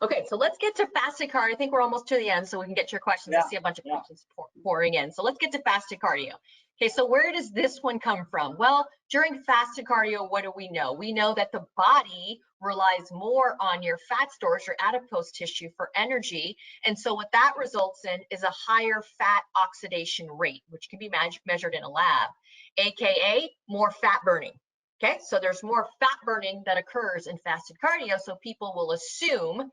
Okay, so let's get to fasted cardio. I think we're almost to the end, so we can get your questions. I see a bunch of questions pouring in. So let's get to fasted cardio. Okay, so where does this one come from? Well, during fasted cardio, what do we know? We know that the body relies more on your fat stores, your adipose tissue, for energy. And so what that results in is a higher fat oxidation rate, which can be measured in a lab, AKA more fat burning. Okay, so there's more fat burning that occurs in fasted cardio, so people will assume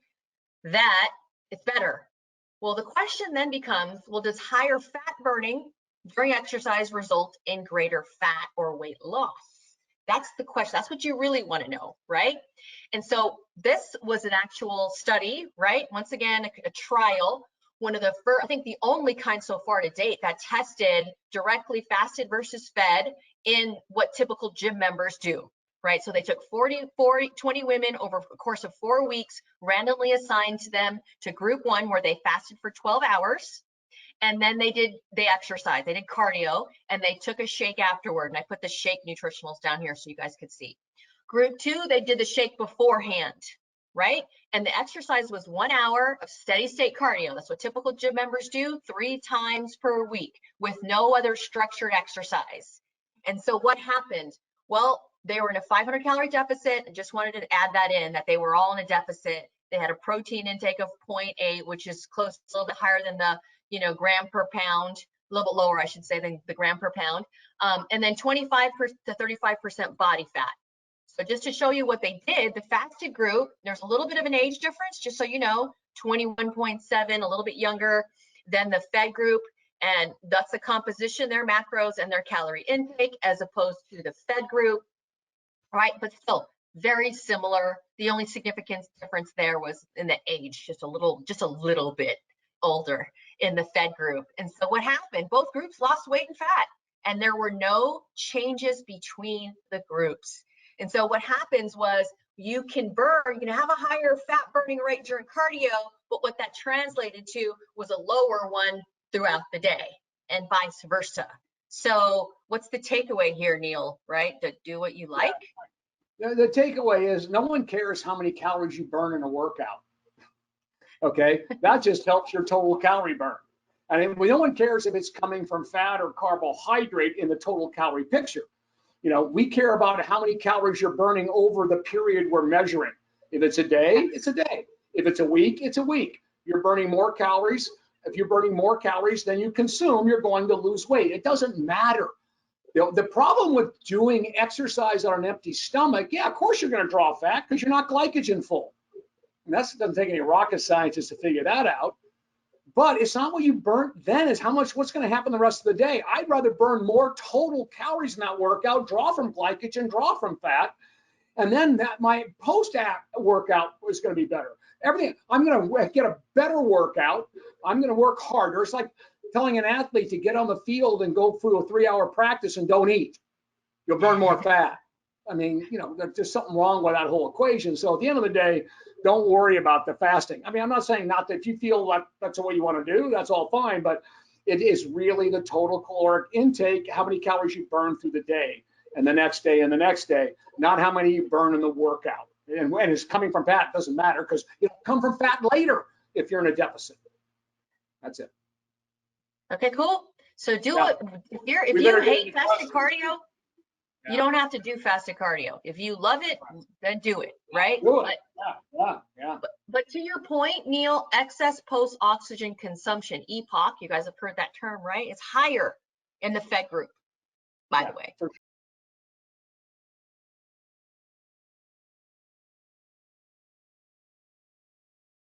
that it's better. Well, the question then becomes, well, does higher fat burning during exercise result in greater fat or weight loss? That's the question. That's what you really want to know, right? And so this was an actual study, right? Once again, a trial. One of the first, I think the only kind so far to date that tested directly fasted versus fed in what typical gym members do, right? So they took 20 women over a course of 4 weeks, randomly assigned to them to group 1 where they fasted for 12 hours. And then they exercised, they did cardio, and they took a shake afterward. And I put the shake nutritionals down here so you guys could see. Group 2, they did the shake beforehand, right? And the exercise was 1 hour of steady state cardio. That's what typical gym members do 3 times per week with no other structured exercise. And so what happened? Well, they were in a 500 calorie deficit. I just wanted to add that in, that they were all in a deficit. They had a protein intake of 0.8, which is close, a little bit higher than the gram per pound, a little bit lower, I should say, than the gram per pound. And then 25% to 35% body fat. So just to show you what they did, the fasted group, there's a little bit of an age difference, just so you know, 21.7, a little bit younger than the fed group. And that's the composition, their macros and their calorie intake, as opposed to the fed group, right? But still very similar. The only significant difference there was in the age, just a little bit older in the fed group. And so what happened? Both groups lost weight and fat, and there were no changes between the groups. And so what happens was you can burn, you have a higher fat burning rate during cardio, but what that translated to was a lower one throughout the day, and vice versa. So what's the takeaway here, Neal, right? To do what you like? The takeaway is no one cares how many calories you burn in a workout. Okay, that just helps your total calorie burn. And no one cares if it's coming from fat or carbohydrate in the total calorie picture. We care about how many calories you're burning over the period we're measuring. If it's a day, it's a day. If it's a week, it's a week. You're burning more calories. If you're burning more calories than you consume, you're going to lose weight. It doesn't matter. The problem with doing exercise on an empty stomach, yeah, of course you're going to draw fat because you're not glycogen full. And that doesn't take any rocket scientists to figure that out. But it's not what you burnt then, it's what's going to happen the rest of the day. I'd rather burn more total calories in that workout, draw from glycogen, draw from fat, and then my post-workout is going to be better. Everything, I'm going to get a better workout. I'm going to work harder. It's like telling an athlete to get on the field and go through a 3-hour practice and don't eat. You'll burn more fat. I mean, there's something wrong with that whole equation. So at the end of the day, don't worry about the fasting. I mean, I'm not saying not that if you feel like that's what you want to do, that's all fine, but it is really the total caloric intake, how many calories you burn through the day and the next day and the next day, not how many you burn in the workout. And when it's coming from fat, it doesn't matter because it'll come from fat later if you're in a deficit. That's it. Okay, cool. So do it. If you hate fasted cardio, you don't have to do fasted cardio. If you love it, then do it, right? Do it. But to your point, Neal, excess post-oxygen consumption, EPOC, you guys have heard that term, right? It's higher in the fed group, by the way.